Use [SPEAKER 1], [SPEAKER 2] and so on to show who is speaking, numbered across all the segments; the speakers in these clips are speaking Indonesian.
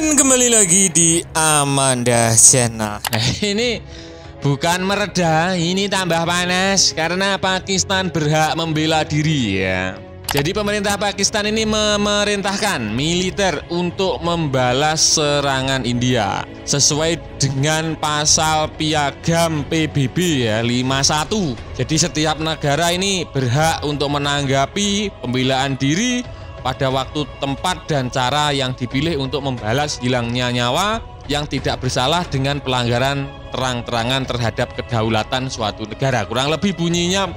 [SPEAKER 1] Dan kembali lagi di Amanda Channel. Ini bukan mereda, ini tambah panas karena Pakistan berhak membela diri ya. Jadi pemerintah Pakistan ini memerintahkan militer untuk membalas serangan India sesuai dengan pasal piagam PBB ya 51. Jadi setiap negara ini berhak untuk menanggapi pembelaan diri pada waktu, tempat, dan cara yang dipilih untuk membalas hilangnya nyawa yang tidak bersalah dengan pelanggaran terang-terangan terhadap kedaulatan suatu negara. Kurang lebih bunyinya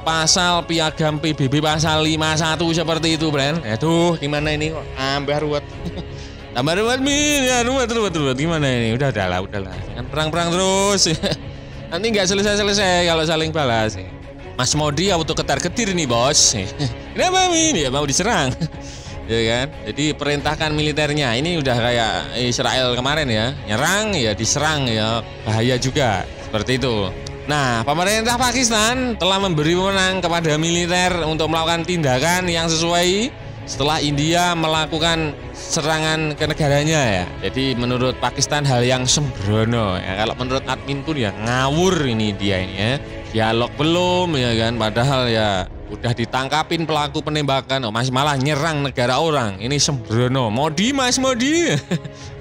[SPEAKER 1] pasal piagam PBB pasal 51 seperti itu, Bren. Aduh, gimana ini kok tambah ruwet. Tambah ruwet, Min. Ya, ruwet. Gimana ini? Udahlah. Jangan perang-perang terus. Nanti nggak selesai-selesai kalau saling balas. Mas Modi auto ketar-ketir nih, Bos. Kenapa, Min? Ya mau diserang. Ya kan? Jadi perintahkan militernya. Ini udah kayak Israel kemarin ya. Nyerang ya diserang ya. Bahaya juga. Seperti itu. Nah, pemerintah Pakistan telah memberi wewenang kepada militer untuk melakukan tindakan yang sesuai setelah India melakukan serangan ke negaranya ya. Jadi menurut Pakistan hal yang sembrono ya. Kalau menurut admin pun ya ngawur ini dia ini ya. Dialog belum ya kan, padahal ya udah ditangkapin pelaku penembakan, masih malah nyerang negara orang. Ini sembrono. Mas Modi.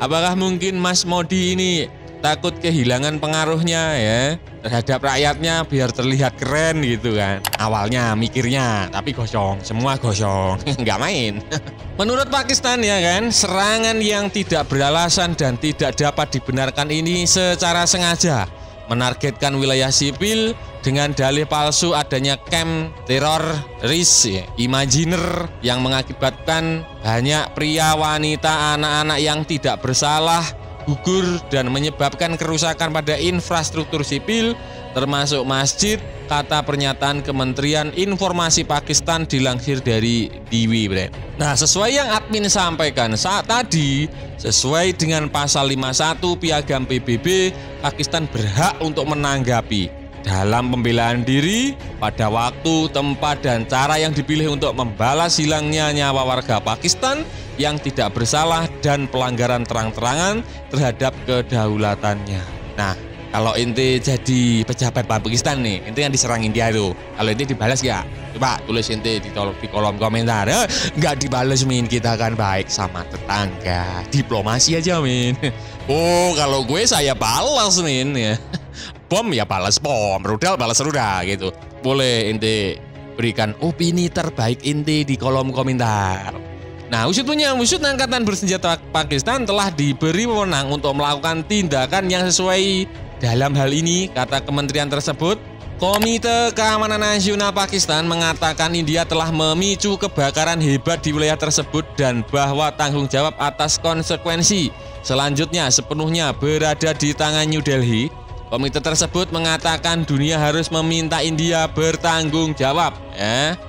[SPEAKER 1] Apakah mungkin Mas Modi ini takut kehilangan pengaruhnya ya terhadap rakyatnya biar terlihat keren gitu kan? Awalnya mikirnya, tapi gosong, semua gosong, nggak main. Menurut Pakistan ya kan, serangan yang tidak beralasan dan tidak dapat dibenarkan ini secara sengaja menargetkan wilayah sipil dengan dalih palsu adanya camp teroris ya, imajiner yang mengakibatkan banyak pria, wanita, anak-anak yang tidak bersalah gugur dan menyebabkan kerusakan pada infrastruktur sipil termasuk masjid, kata pernyataan Kementerian Informasi Pakistan dilansir dari Diwi. Nah, sesuai yang admin sampaikan saat tadi, sesuai dengan pasal 51 piagam PBB, Pakistan berhak untuk menanggapi dalam pembelaan diri pada waktu, tempat, dan cara yang dipilih untuk membalas hilangnya nyawa warga Pakistan yang tidak bersalah dan pelanggaran terang-terangan terhadap kedaulatannya. Nah, kalau inti jadi pejabat Pakistan nih, inti yang diserang India itu, kalau inti dibalas ya? Coba tulis inti di kolom komentar. Nggak dibalas, Min, kita kan baik sama tetangga, diplomasi aja, Min. Oh, kalau gue saya balas, Min ya. Bom ya balas bom, rudal balas rudal gitu. Boleh inti berikan opini terbaik inti di kolom komentar. Nah, usut Angkatan Bersenjata Pakistan telah diberi wewenang untuk melakukan tindakan yang sesuai dalam hal ini, kata kementerian tersebut. Komite Keamanan Nasional Pakistan mengatakan India telah memicu kebakaran hebat di wilayah tersebut dan bahwa tanggung jawab atas konsekuensi selanjutnya sepenuhnya berada di tangan New Delhi. Komite tersebut mengatakan dunia harus meminta India bertanggung jawab.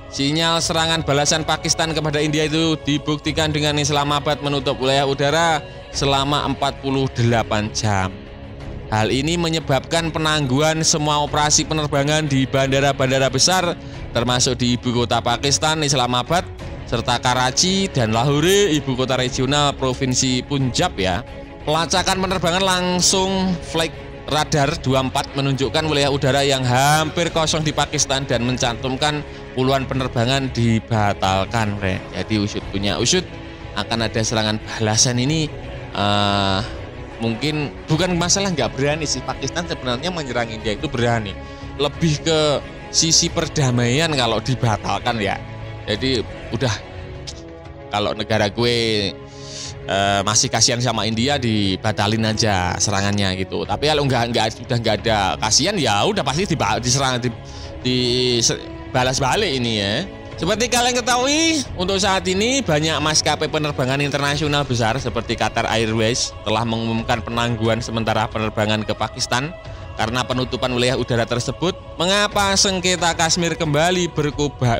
[SPEAKER 1] Sinyal serangan balasan Pakistan kepada India itu dibuktikan dengan Islamabad menutup wilayah udara selama 48 jam. Hal ini menyebabkan penangguhan semua operasi penerbangan di bandara-bandara besar termasuk di ibu kota Pakistan, Islamabad, serta Karachi dan Lahore, ibu kota regional Provinsi Punjab ya. Pelacakan penerbangan langsung flight radar 24 menunjukkan wilayah udara yang hampir kosong di Pakistan dan mencantumkan puluhan penerbangan dibatalkan. Jadi usut punya usut akan ada serangan balasan ini. Mungkin bukan masalah nggak berani sih, Pakistan sebenarnya menyerang India itu berani. Lebih ke sisi perdamaian kalau dibatalkan ya. Jadi udah, kalau negara gue masih kasihan sama India, dibatalin aja serangannya gitu. Tapi kalau sudah nggak ada kasihan ya udah pasti diserang, dibalas balik ini ya. Seperti kalian ketahui, untuk saat ini banyak maskapai penerbangan internasional besar seperti Qatar Airways telah mengumumkan penangguhan sementara penerbangan ke Pakistan karena penutupan wilayah udara tersebut. Mengapa sengketa Kashmir kembali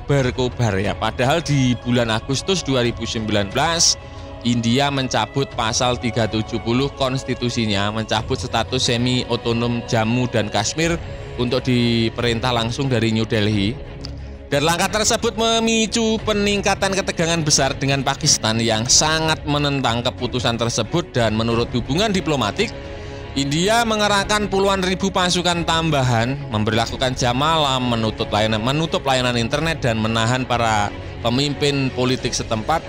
[SPEAKER 1] berkobar ya? Padahal di bulan Agustus 2019 India mencabut pasal 370 konstitusinya, mencabut status semi otonom Jammu dan Kashmir untuk diperintah langsung dari New Delhi. Dan langkah tersebut memicu peningkatan ketegangan besar dengan Pakistan yang sangat menentang keputusan tersebut, dan menurut hubungan diplomatik, India mengerahkan puluhan ribu pasukan tambahan, memberlakukan jam malam, menutup layanan internet, dan menahan para pemimpin politik setempat.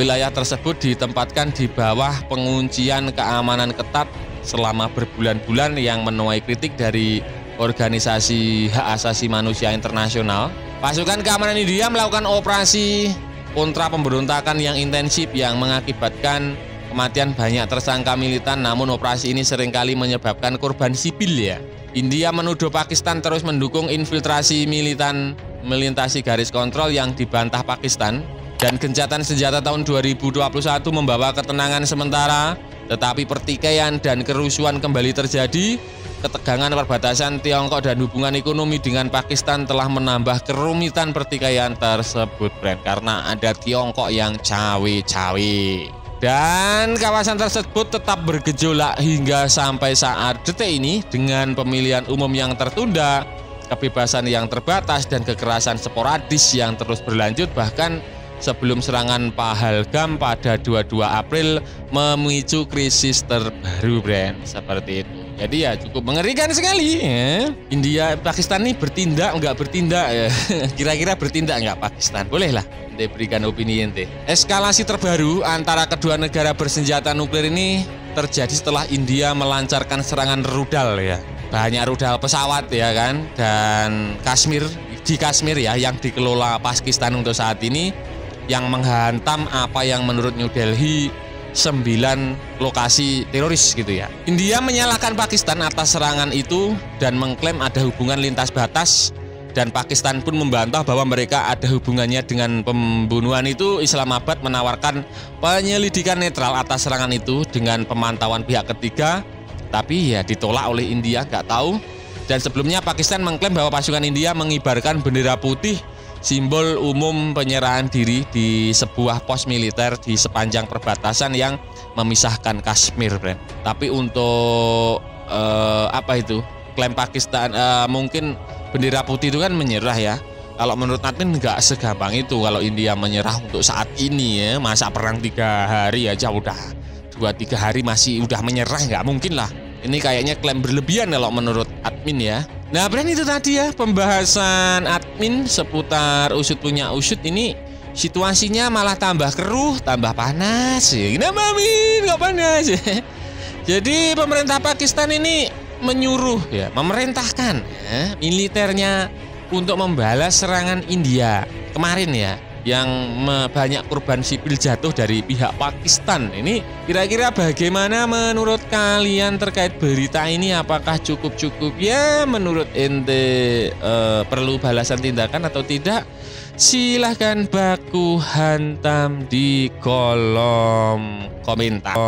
[SPEAKER 1] Wilayah tersebut ditempatkan di bawah penguncian keamanan ketat selama berbulan-bulan yang menuai kritik dari organisasi hak asasi manusia internasional. Pasukan keamanan India melakukan operasi kontra pemberontakan yang intensif yang mengakibatkan kematian banyak tersangka militan, namun operasi ini seringkali menyebabkan korban sipil ya. India menuduh Pakistan terus mendukung infiltrasi militan melintasi garis kontrol yang dibantah Pakistan, dan gencatan senjata tahun 2021 membawa ketenangan sementara, tetapi pertikaian dan kerusuhan kembali terjadi. Ketegangan perbatasan Tiongkok dan hubungan ekonomi dengan Pakistan telah menambah kerumitan pertikaian tersebut, Brand, karena ada Tiongkok yang cawe-cawe. Dan kawasan tersebut tetap bergejolak hingga sampai saat detik ini dengan pemilihan umum yang tertunda, kebebasan yang terbatas, dan kekerasan sporadis yang terus berlanjut, bahkan sebelum serangan Pahalgam pada 22 April memicu krisis terbaru, Brand, seperti itu. Jadi ya cukup mengerikan sekali ya. India, Pakistan ini bertindak nggak bertindak ya. Kira-kira bertindak nggak Pakistan? Bolehlah ente berikan opini ente. Eskalasi terbaru antara kedua negara bersenjata nuklir ini terjadi setelah India melancarkan serangan rudal ya. Banyak rudal pesawat ya kan. Dan di Kashmir ya, yang dikelola Pakistan untuk saat ini, yang menghantam apa yang menurut New Delhi 9 lokasi teroris gitu ya. India menyalahkan Pakistan atas serangan itu dan mengklaim ada hubungan lintas batas, dan Pakistan pun membantah bahwa mereka ada hubungannya dengan pembunuhan itu. Islamabad menawarkan penyelidikan netral atas serangan itu dengan pemantauan pihak ketiga, tapi ya ditolak oleh India, nggak tahu. Dan sebelumnya Pakistan mengklaim bahwa pasukan India mengibarkan bendera putih, simbol umum penyerahan diri, di sebuah pos militer di sepanjang perbatasan yang memisahkan Kashmir, Brand. Tapi untuk klaim Pakistan, mungkin bendera putih itu kan menyerah ya. Kalau menurut admin nggak segampang itu kalau India menyerah untuk saat ini ya. Masa perang 3 hari aja udah 2-3 hari masih udah menyerah, nggak mungkin lah. Ini kayaknya klaim berlebihan kalau menurut admin ya. Nah, Brand, itu tadi ya pembahasan admin seputar usut punya usut. Ini situasinya malah tambah keruh, tambah panas. Kenapa, Min? Kok panas? Jadi pemerintah Pakistan ini memerintahkan ya, militernya untuk membalas serangan India kemarin ya, yang banyak korban sipil jatuh dari pihak Pakistan. Ini kira-kira bagaimana menurut kalian terkait berita ini? Apakah cukup ya menurut ente perlu balasan tindakan atau tidak? Silahkan baku hantam di kolom komentar.